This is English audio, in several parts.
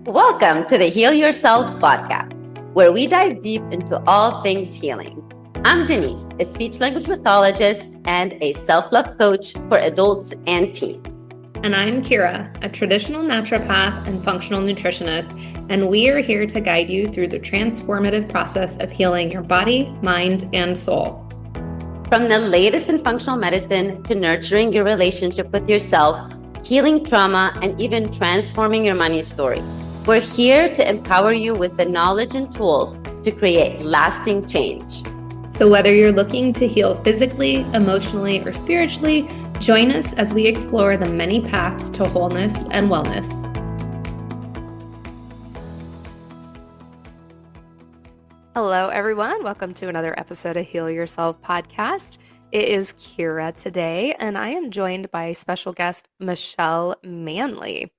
Welcome to the Heal Yourself podcast, where we dive deep into all things healing. I'm Denise, a speech language pathologist and a self-love coach for adults and teens. And I'm Kira, a traditional naturopath and functional nutritionist, and we are here to guide you through the transformative process of healing your body, mind, and soul. From the latest in functional medicine to nurturing your relationship with yourself, healing trauma, and even transforming your money story, we're here to empower you with the knowledge and tools to create lasting change. So whether you're looking to heal physically, emotionally, or spiritually, join us as we explore the many paths to wholeness and wellness. Hello, everyone. Welcome to another episode of Heal Yourself podcast. It is Kira today, and I am joined by special guest Michelle Manley.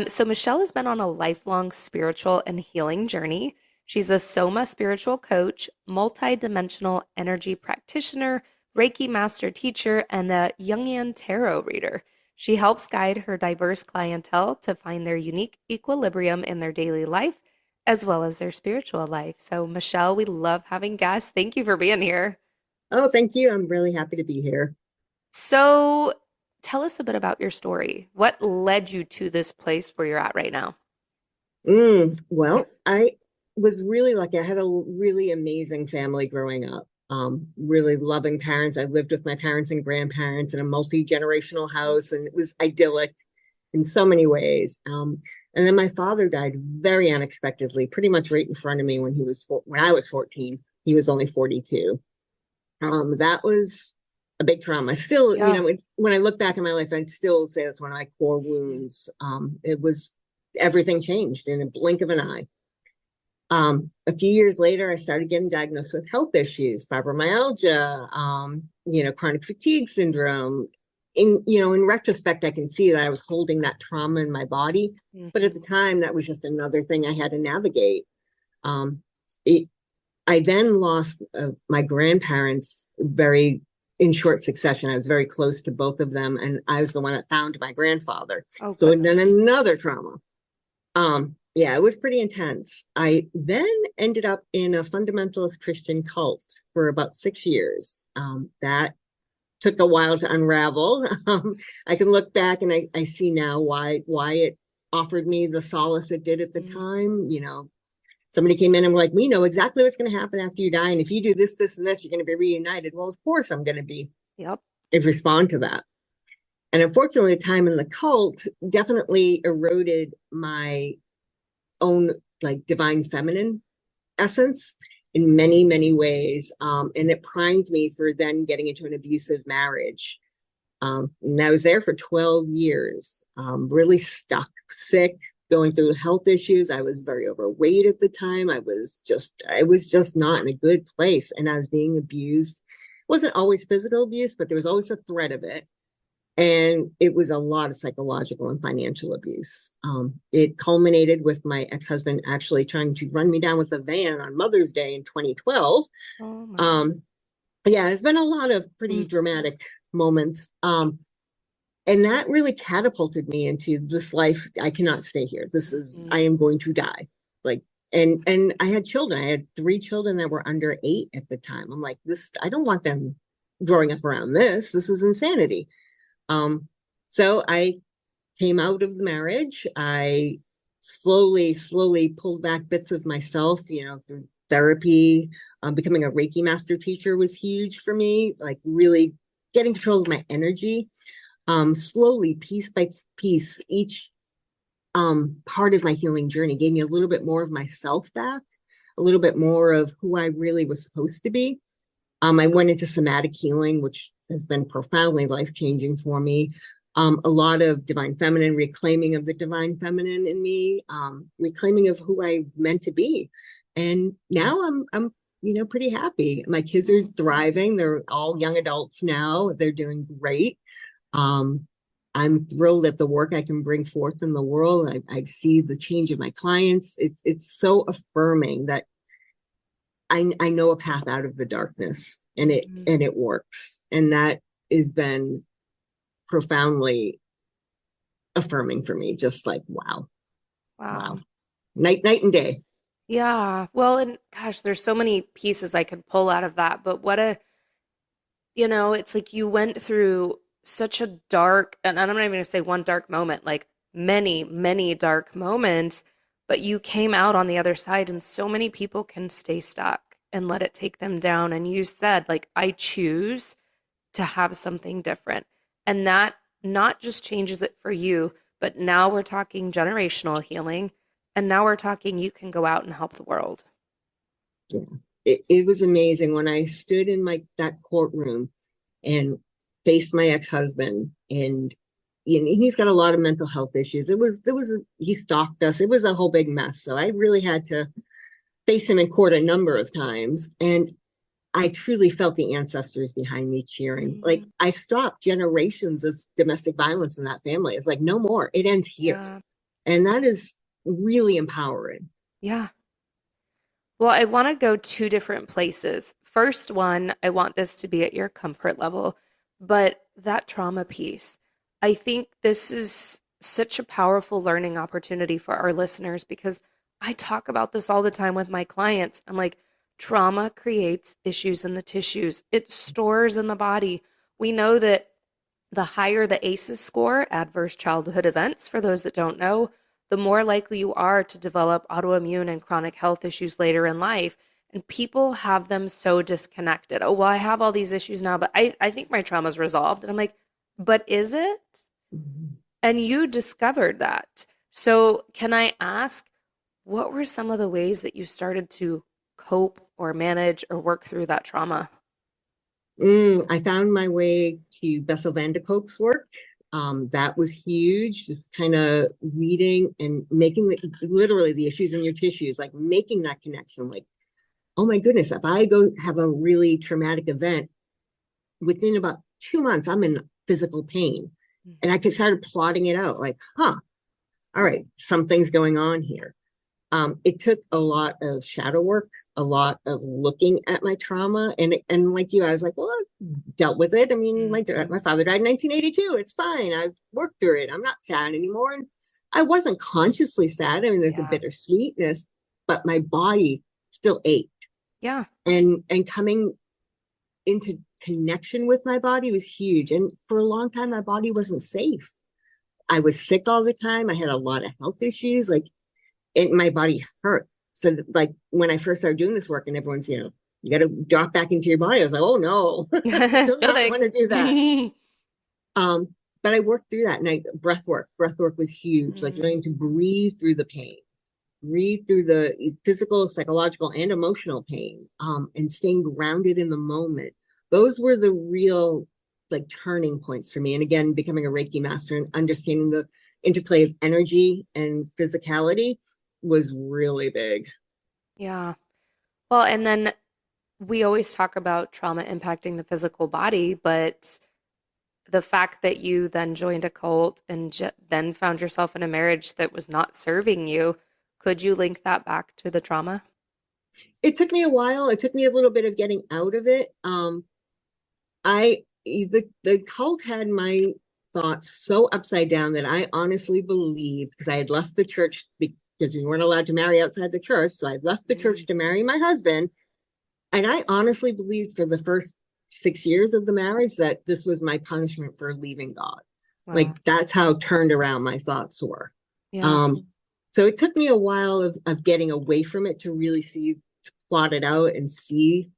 So Michelle has been on a lifelong spiritual and healing journey. She's a Soma spiritual coach, multi-dimensional energy practitioner, Reiki master teacher, and a Jungian tarot reader. She helps guide her diverse clientele to find their unique equilibrium in their daily life, as well as their spiritual life. So Michelle, we love having guests. Thank you for being here. Oh, thank you. I'm really happy to be here. So tell us a bit about your story. What led you to this place where you're at right now? Well, I was really lucky. I had a really amazing family growing up. Really loving parents. I lived with my parents and grandparents in a multi-generational house, and it was idyllic in so many ways. And then my father died very unexpectedly, pretty much right in front of me when I was 14. He was only 42. That was a big trauma. Still, when I look back in my life, I'd still say that's one of my core wounds. Everything changed in a blink of an eye. A few years later, I started getting diagnosed with health issues, fibromyalgia, chronic fatigue syndrome. In retrospect, I can see that I was holding that trauma in my body. Mm-hmm. But at the time, that was just another thing I had to navigate. I then lost my grandparents in short succession. I was very close to both of them, and I was the one that found my grandfather. So then another trauma. It was pretty intense. I then ended up in a fundamentalist Christian cult for about 6 years. That took a while to unravel. I can look back and I see now why it offered me the solace it did at the time. Somebody came in and were like, we know exactly what's going to happen after you die. And if you do this, this, and this, you're going to be reunited. Well, of course I'm going to be. Yep. Respond to that. And unfortunately, the time in the cult definitely eroded my own divine feminine essence in many, many ways. And it primed me for then getting into an abusive marriage. And I was there for 12 years, really stuck, sick, going through health issues. I was very overweight at the time. I was just not in a good place. And I was being abused. It wasn't always physical abuse, but there was always a threat of it. And it was a lot of psychological and financial abuse. It culminated with my ex-husband actually trying to run me down with a van on Mother's Day in 2012. It's been a lot of pretty dramatic moments. And that really catapulted me into this life. I cannot stay here. I am going to die. And I had children. I had 3 children that were under 8 at the time. I'm like, I don't want them growing up around this. This is insanity. So I came out of the marriage. I slowly pulled back bits of myself, through therapy. Becoming a Reiki master teacher was huge for me, really getting control of my energy. Slowly, piece by piece, each part of my healing journey gave me a little bit more of myself back, a little bit more of who I really was supposed to be. I went into somatic healing, which has been profoundly life-changing for me. A lot of divine feminine, reclaiming of the divine feminine in me, reclaiming of who I meant to be. And now I'm pretty happy. My kids are thriving. They're all young adults now. They're doing great. I'm thrilled at the work I can bring forth in the world. I see the change of my clients. It's so affirming that I know a path out of the darkness, and it works. And that has been profoundly affirming for me. Just wow. Wow. Night and day. Yeah. Well, and gosh, there's so many pieces I could pull out of that, but it's like you went through such a dark, and I'm not even going to say one dark moment, like many, many dark moments, but you came out on the other side, and so many people can stay stuck and let it take them down. And you said, like, I choose to have something different. And that not just changes it for you, but now we're talking generational healing. And now we're talking you can go out and help the world. Yeah. It was amazing when I stood in that courtroom and faced my ex-husband, and he's got a lot of mental health issues. He stalked us. It was a whole big mess. So I really had to face him in court a number of times. And I truly felt the ancestors behind me cheering. Like, I stopped generations of domestic violence in that family. It's like, no more. It ends here. Yeah. And that is really empowering. Yeah. Well, I want to go two different places. First one, I want this to be at your comfort level, but that trauma piece, I think this is such a powerful learning opportunity for our listeners because I talk about this all the time with my clients. I'm like, trauma creates issues in the tissues, it stores in the body. We know that the higher the ACEs score, adverse childhood events, for those that don't know, the more likely you are to develop autoimmune and chronic health issues later in life. And people have them so disconnected. Oh, well, I have all these issues now, but I think my trauma's resolved. And I'm like, but is it? Mm-hmm. And you discovered that. So, can I ask, what were some of the ways that you started to cope or manage or work through that trauma? I found my way to Bessel van der Kolk's work. That was huge, just kind of reading and making literally the issues in your tissues, like making that connection. Like, oh my goodness, if I go have a really traumatic event, within about 2 months, I'm in physical pain. And I started plotting it out like, all right, something's going on here. It took a lot of shadow work, a lot of looking at my trauma. And like you, I was like, well, I dealt with it. I mean, my father died in 1982. It's fine. I've worked through it. I'm not sad anymore. And I wasn't consciously sad. I mean, there's a bittersweetness, but my body still ached. Yeah. And coming into connection with my body was huge. And for a long time, my body wasn't safe. I was sick all the time. I had a lot of health issues. Like, my body hurt. So like when I first started doing this work and everyone's, you got to drop back into your body. I was like, oh no, I do not want to do that. But I worked through that, and breath work was huge. Like learning to breathe through the pain, breathe through the physical, psychological, and emotional pain, and staying grounded in the moment. Those were the real like turning points for me. And again, becoming a Reiki master and understanding the interplay of energy and physicality was really big. Yeah. Well, and then we always talk about trauma impacting the physical body, but the fact that you then joined a cult and then found yourself in a marriage that was not serving you, could you link that back to the trauma? It took me a while. It took me a little bit of getting out of it. The cult had my thoughts so upside down that I honestly believed, because I had left the church because we weren't allowed to marry outside the church. So I left the church to marry my husband. And I honestly believed for the first 6 years of the marriage that this was my punishment for leaving God. Wow. Like that's how turned around my thoughts were. Yeah. So it took me a while of getting away from it to really to plot it out and see,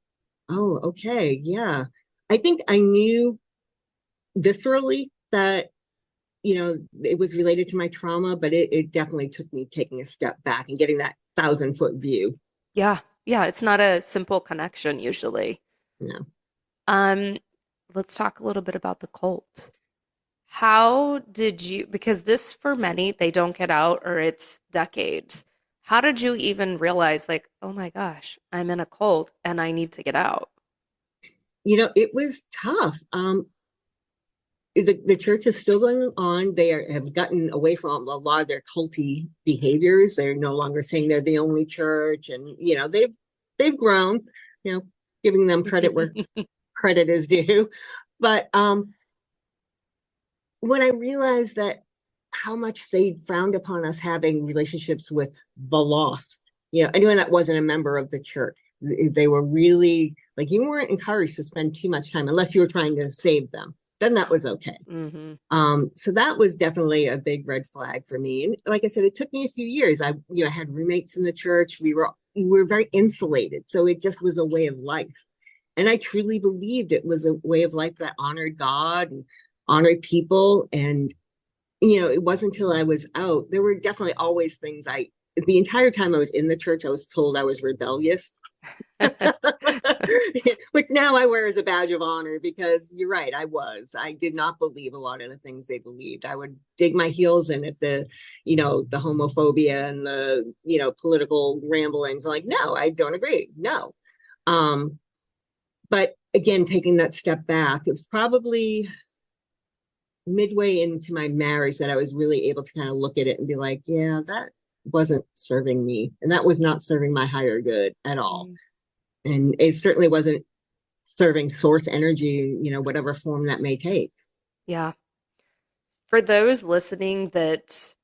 oh, okay, yeah. I think I knew viscerally that it was related to my trauma, but it definitely took me taking a step back and getting that 1,000-foot view. Yeah. Yeah. It's not a simple connection usually. No. Let's talk a little bit about the cult. How did you, because this for many, they don't get out or it's decades. How did you even realize like, oh my gosh, I'm in a cult and I need to get out? It was tough. The church is still going on. They have gotten away from a lot of their culty behaviors. They're no longer saying they're the only church, and they've grown. Giving them credit where credit is due. But when I realized that how much they frowned upon us having relationships with the lost. Anyone that wasn't a member of the church. They were really like, you weren't encouraged to spend too much time unless you were trying to save them. Then that was okay. So that was definitely a big red flag for me. And like I said, it took me a few years. I had roommates in the church. We were very insulated. So it just was a way of life. And I truly believed it was a way of life that honored God and honored people. And, it wasn't until I was out, there were definitely always things the entire time I was in the church, I was told I was rebellious. Which now I wear as a badge of honor, because you're right, I did not believe a lot of the things they believed. I would dig my heels in at the homophobia and the political ramblings. I'm like, no, I don't agree. No. But again, taking that step back, it was probably midway into my marriage that I was really able to kind of look at it and be like, yeah, that wasn't serving me, and that was not serving my higher good at all. And it certainly wasn't serving source energy, whatever form that may take. Yeah. For those listening that,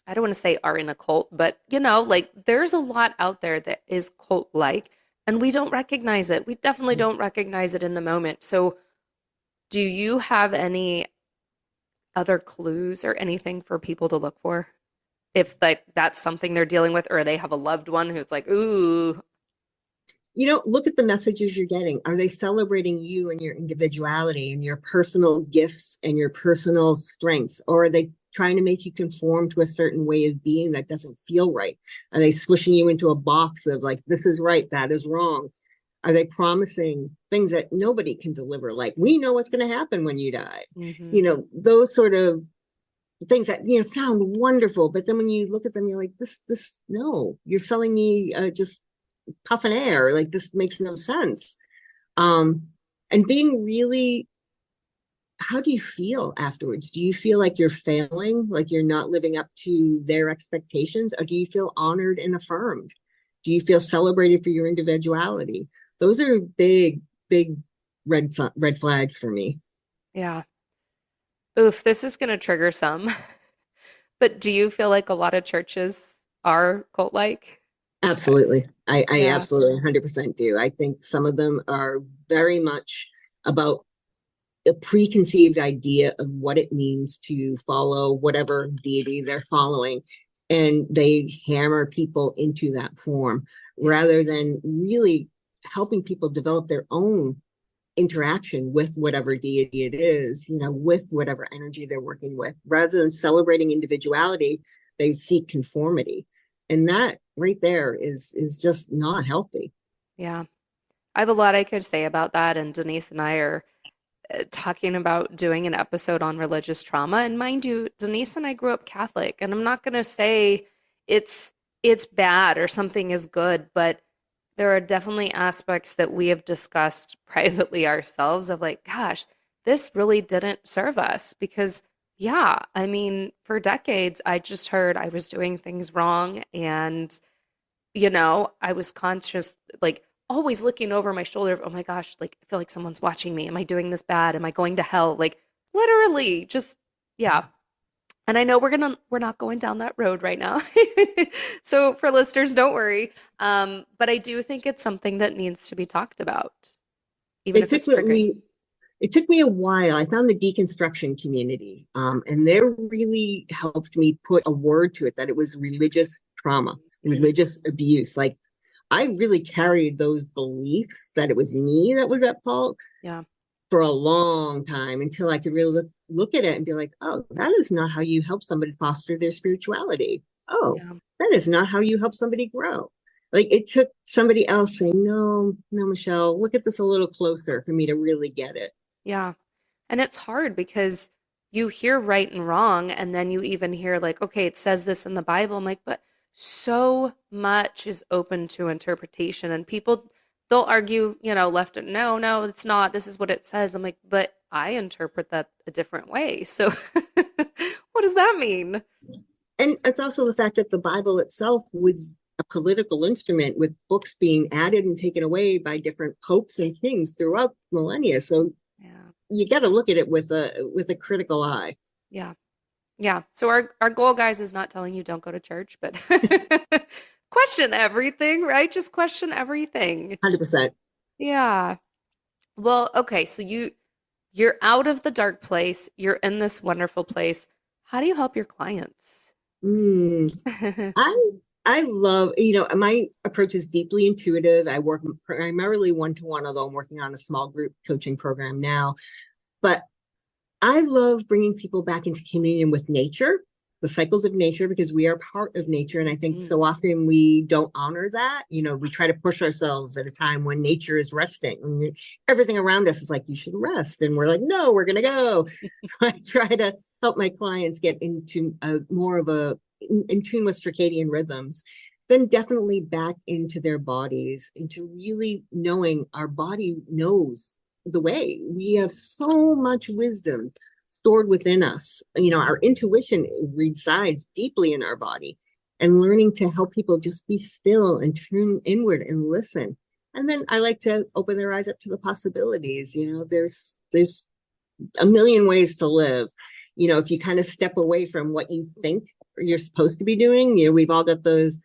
I don't want to say are in a cult, but there's a lot out there that is cult-like, and we don't recognize it. We definitely don't recognize it in the moment. So do you have any other clues or anything for people to look for? If that's something they're dealing with, or they have a loved one who's like, ooh. Look at the messages you're getting. Are they celebrating you and your individuality and your personal gifts and your personal strengths? Or are they trying to make you conform to a certain way of being that doesn't feel right? Are they squishing you into a box of like, this is right, that is wrong? Are they promising things that nobody can deliver? Like, we know what's going to happen when you die. Those sort of things that sound wonderful, but then when you look at them, you're like, this no, you're selling me just puff and air. Like, this makes no sense. And being really, how do you feel afterwards? Do you feel like you're failing, like you're not living up to their expectations, or do you feel honored and affirmed? Do you feel celebrated for your individuality? Those are big red flags for me. Yeah. Oof, this is going to trigger some. But do you feel like a lot of churches are cult-like? Absolutely. I Yeah. absolutely 100% do. I think some of them are very much about a preconceived idea of what it means to follow whatever deity they're following. And they hammer people into that form rather than really helping people develop their own interaction with whatever deity it is, with whatever energy they're working with. Rather than celebrating individuality, they seek conformity. And that right there is just not healthy. Yeah. I have a lot I could say about that. And Denise and I are talking about doing an episode on religious trauma. And mind you, Denise and I grew up Catholic, and I'm not going to say it's bad or something is good, but there are definitely aspects that we have discussed privately ourselves of like, gosh, this really didn't serve us because, yeah, I mean, for decades, I just heard I was doing things wrong. And, I was conscious, like always looking over my shoulder of, oh my gosh, like I feel like someone's watching me. Am I doing this bad? Am I going to hell? Like literally just, yeah. And I know we're not going down that road right now. So for listeners, don't worry. But I do think it's something that needs to be talked about, even if it's triggering. It took me a while. I found the deconstruction community, and they really helped me put a word to it, that it was religious trauma, religious abuse. Like, I really carried those beliefs that it was me that was at fault. Yeah. For a long time, until I could really look at it and be like, oh, that is not how you help somebody foster their spirituality. Oh, yeah. That is not how you help somebody grow. Like, it took somebody else saying, no, Michelle, look at this a little closer for me to really get it. Yeah. And it's hard because you hear right and wrong, and then you even hear like, okay, it says this in the Bible. I'm like, but so much is open to interpretation, and people, they'll argue, left and no, it's not. This is what it says. I'm like, but I interpret that a different way. So what does that mean? And it's also the fact that the Bible itself was a political instrument, with books being added and taken away by different popes and kings throughout millennia. So yeah, you got to look at it with a critical eye. Yeah. Yeah. So our goal, guys, is not telling you don't go to church, but question everything, right? Just question everything. 100%. Yeah. Well, okay. So you're out of the dark place. You're in this wonderful place. How do you help your clients? Mm. I I love, my approach is deeply intuitive. I work primarily one-to-one, although I'm working on a small group coaching program now. But I love bringing people back into communion with nature, the cycles of nature, because we are part of nature. And I think so often we don't honor that. We try to push ourselves at a time when nature is resting. Everything around us is like, you should rest. And we're like, no, we're going to go. So I try to help my clients get into more of in tune with circadian rhythms, then definitely back into their bodies, into really knowing our body knows the way. We have so much wisdom stored within us. Our intuition resides deeply in our body, and learning to help people just be still and turn inward and listen. And then I like to open their eyes up to the possibilities. There's a million ways to live. If you kind of step away from what you think you're supposed to be doing, we've all got those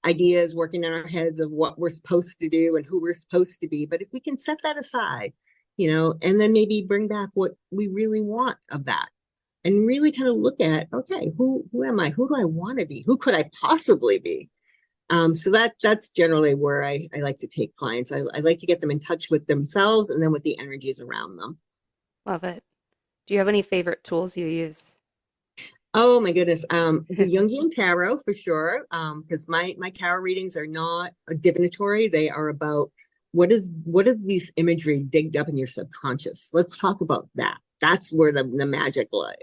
ideas working in our heads of what we're supposed to do and who we're supposed to be. But if we can set that aside, and then maybe bring back what we really want of that, and really kind of look at, okay, who am I? Who do I want to be? Who could I possibly be? So that's generally where I like to take clients. I like to get them in touch with themselves and then with the energies around them. Love it. Do you have any favorite tools you use? Oh my goodness. The Jungian tarot for sure. Because my tarot readings are not divinatory. They are about what is these imagery digged up in your subconscious. Let's talk about that. That's where the magic lies.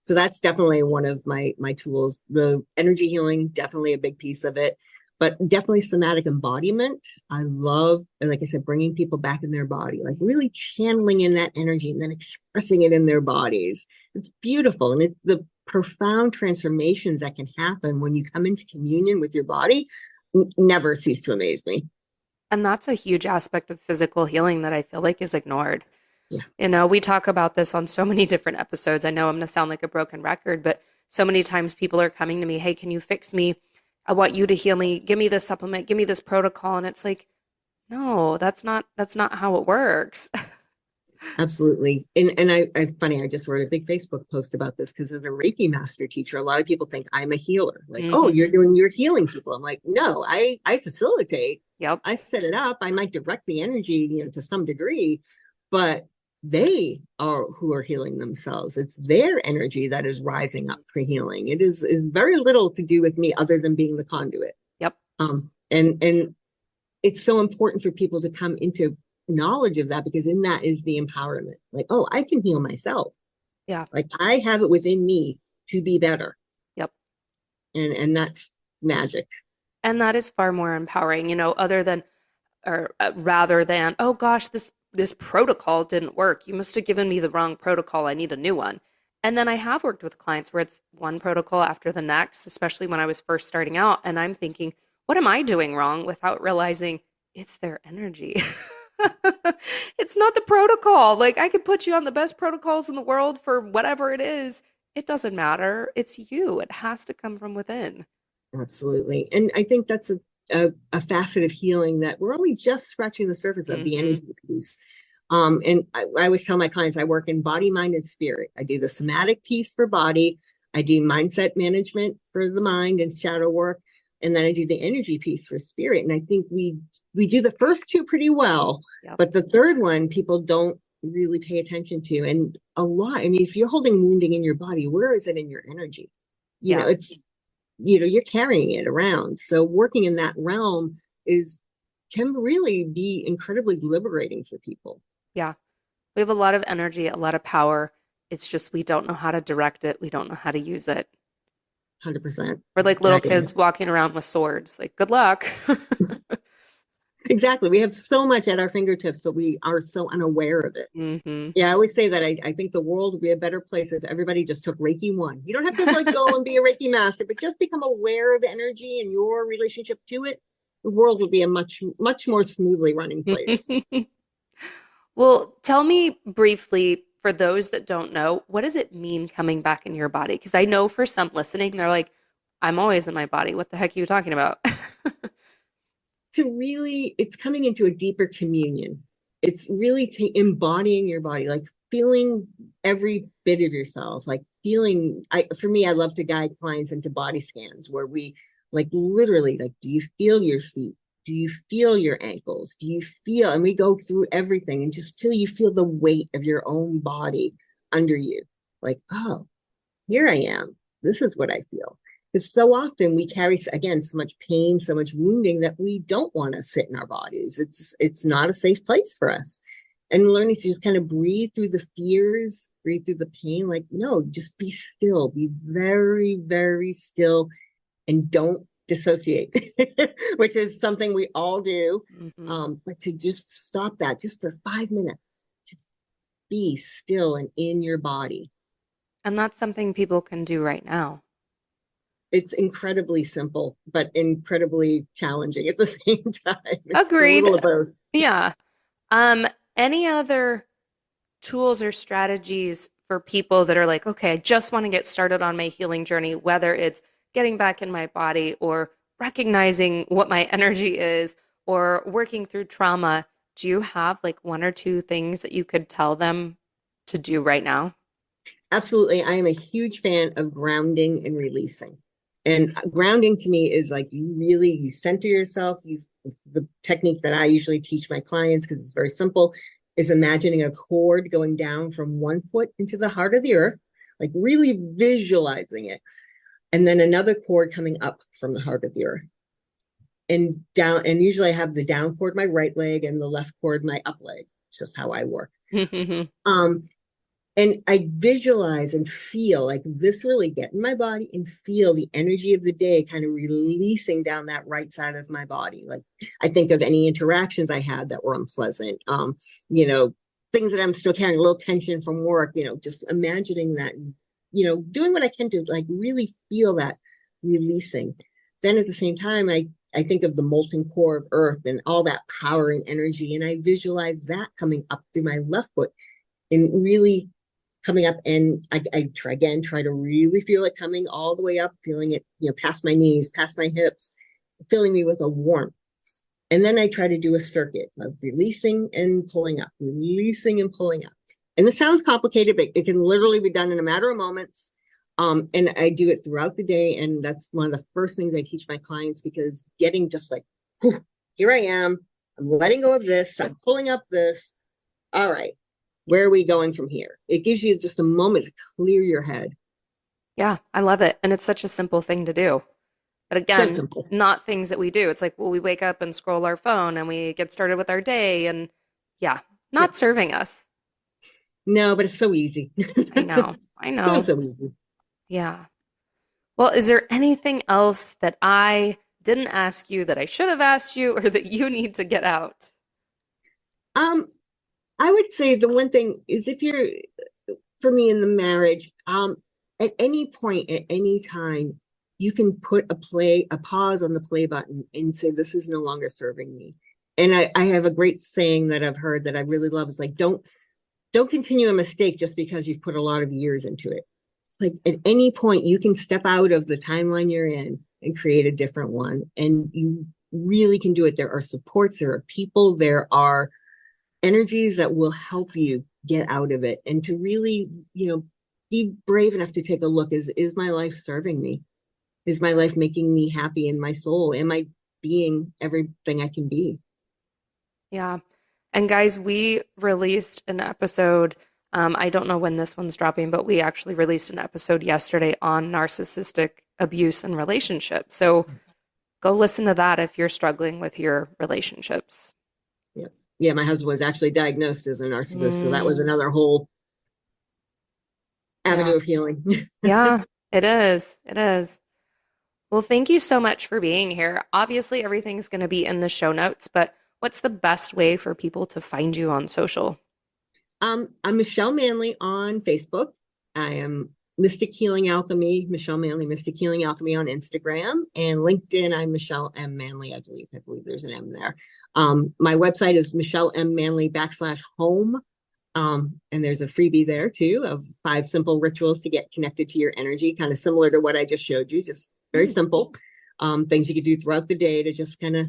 So that's definitely one of my tools. The energy healing, definitely a big piece of it, but definitely somatic embodiment. I love, like I said, bringing people back in their body, like really channeling in that energy and then expressing it in their bodies. It's beautiful. And it's the profound transformations that can happen when you come into communion with your body never cease to amaze me. And that's a huge aspect of physical healing that I feel like is ignored. Yeah. We talk about this on so many different episodes. I know I'm going to sound like a broken record, but so many times people are coming to me, hey, can you fix me? I want you to heal me. Give me this supplement. Give me this protocol. And it's like, no, that's not how it works. Absolutely. And funny, I just wrote a big Facebook post about this because as a Reiki master teacher, a lot of people think I'm a healer. Like, oh, you're healing people. I'm like, no, I facilitate. Yep. I set it up. I might direct the energy, to some degree, but they are who are healing themselves. It's their energy that is rising up for healing. It is very little to do with me other than being the conduit. Yep. And it's so important for people to come into knowledge of that, because in that is the empowerment. Like, oh, I can heal myself. Yeah. Like I have it within me to be better. Yep. And that's magic. And that is far more empowering, other than or rather than, oh gosh, this protocol didn't work. You must have given me the wrong protocol. I need a new one. And then I have worked with clients where it's one protocol after the next, especially when I was first starting out. And I'm thinking, what am I doing wrong, without realizing it's their energy. It's not the protocol. Like, I could put you on the best protocols in the world for whatever it is. It doesn't matter. It's you. It has to come from within. Absolutely. And I think that's a facet of healing that we're only just scratching the surface of, the energy piece. And I always tell my clients, I work in body, mind, and spirit. I do the somatic piece for body. I do mindset management for the mind and shadow work. And then I do the energy piece for spirit. And I think we do the first two pretty well, but the third one, people don't really pay attention to. And a lot, I mean, if you're holding wounding in your body, where is it in your energy? It's, you're carrying it around. So working in that realm can really be incredibly liberating for people. Yeah. We have a lot of energy, a lot of power. It's just, we don't know how to direct it. We don't know how to use it. 100%. We're like little kids walking around with swords. Like, good luck. Exactly. We have so much at our fingertips, but we are so unaware of it. Yeah, I always say that I think the world would be a better place if everybody just took Reiki 1. You don't have to go and be a Reiki master, but just become aware of energy and your relationship to it. The world would be a much, much more smoothly running place. Well, tell me briefly, for those that don't know, what does it mean coming back in your body? Because I know for some listening, they're like, I'm always in my body. What the heck are you talking about? It's coming into a deeper communion. It's really embodying your body, like feeling every bit of yourself, like feeling. For me, I love to guide clients into body scans where we like literally like, do you feel your feet? Do you feel your ankles? Do you feel, and we go through everything and just till you feel the weight of your own body under you. Like, oh, here I am. This is what I feel. Because so often we carry, again, so much pain, so much wounding that we don't want to sit in our bodies. It's not a safe place for us. And learning to just kind of breathe through the fears, breathe through the pain, like, no, just be still, be very, very still, and don't dissociate, which is something we all do. But to just stop that just for 5 minutes, just be still and in your body. And that's something people can do right now. It's incredibly simple, but incredibly challenging at the same time. Agreed. A little of both. Yeah. Any other tools or strategies for people that are like, okay, I just want to get started on my healing journey, whether it's getting back in my body or recognizing what my energy is or working through trauma? Do you have like one or two things that you could tell them to do right now? Absolutely. I am a huge fan of grounding and releasing. And grounding to me is like you center yourself. The technique that I usually teach my clients, because it's very simple, is imagining a cord going down from one foot into the heart of the earth, like really visualizing it. And then another cord coming up from the heart of the earth and down. And usually I have the down cord my right leg and the left cord my up leg. It's just how I work. And I visualize and feel like this, really get in my body and feel the energy of the day kind of releasing down that right side of my body. Like I think of any interactions I had that were unpleasant, things that I'm still carrying, a little tension from work, just imagining that, doing what I can to like really feel that releasing. Then at the same time, I think of the molten core of earth and all that power and energy. And I visualize that coming up through my left foot and really coming up, and I try to really feel it coming all the way up, feeling it, past my knees, past my hips, filling me with a warmth. And then I try to do a circuit of releasing and pulling up, releasing and pulling up. And this sounds complicated, but it can literally be done in a matter of moments. And I do it throughout the day. And that's one of the first things I teach my clients, because getting just like, here I am, I'm letting go of this, I'm pulling up this. All right. Where are we going from here? It gives you just a moment to clear your head. Yeah, I love it. And it's such a simple thing to do. But again, not things that we do. It's like, well, we wake up and scroll our phone and we get started with our day. And not serving us. No, but it's so easy. I know. So easy. Yeah. Well, is there anything else that I didn't ask you that I should have asked you or that you need to get out? I would say the one thing is, if you're, for me in the marriage, at any point, at any time, you can put a pause on the play button and say, this is no longer serving me. And I have a great saying that I've heard that I really love. It's like, don't continue a mistake just because you've put a lot of years into it. It's like at any point you can step out of the timeline you're in and create a different one. And you really can do it. There are supports, there are people, there are energies that will help you get out of it, and to really, be brave enough to take a look. Is my life serving me? Is my life making me happy in my soul? Am I being everything I can be? Yeah. And guys, we released an episode. I don't know when this one's dropping, but we actually released an episode yesterday on narcissistic abuse and relationships. So go listen to that if you're struggling with your relationships. Yeah, my husband was actually diagnosed as a narcissist. So that was another whole avenue of healing. Yeah, it is. It is. Well, thank you so much for being here. Obviously, everything's going to be in the show notes, but what's the best way for people to find you on social? I'm Michelle Manley on Facebook. I am Mystic Healing Alchemy, Michelle Manley, Mystic Healing Alchemy on Instagram, and LinkedIn. I'm Michelle M. Manley. I believe there's an M there. My website is michellemmanley.com/home. And there's a freebie there too of 5 simple rituals to get connected to your energy, kind of similar to what I just showed you, just very simple things you could do throughout the day to just kind of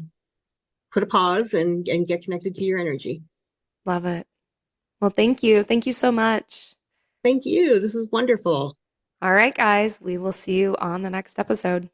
put a pause and get connected to your energy. Love it. Well, thank you. Thank you so much. Thank you. This was wonderful. All right, guys, we will see you on the next episode.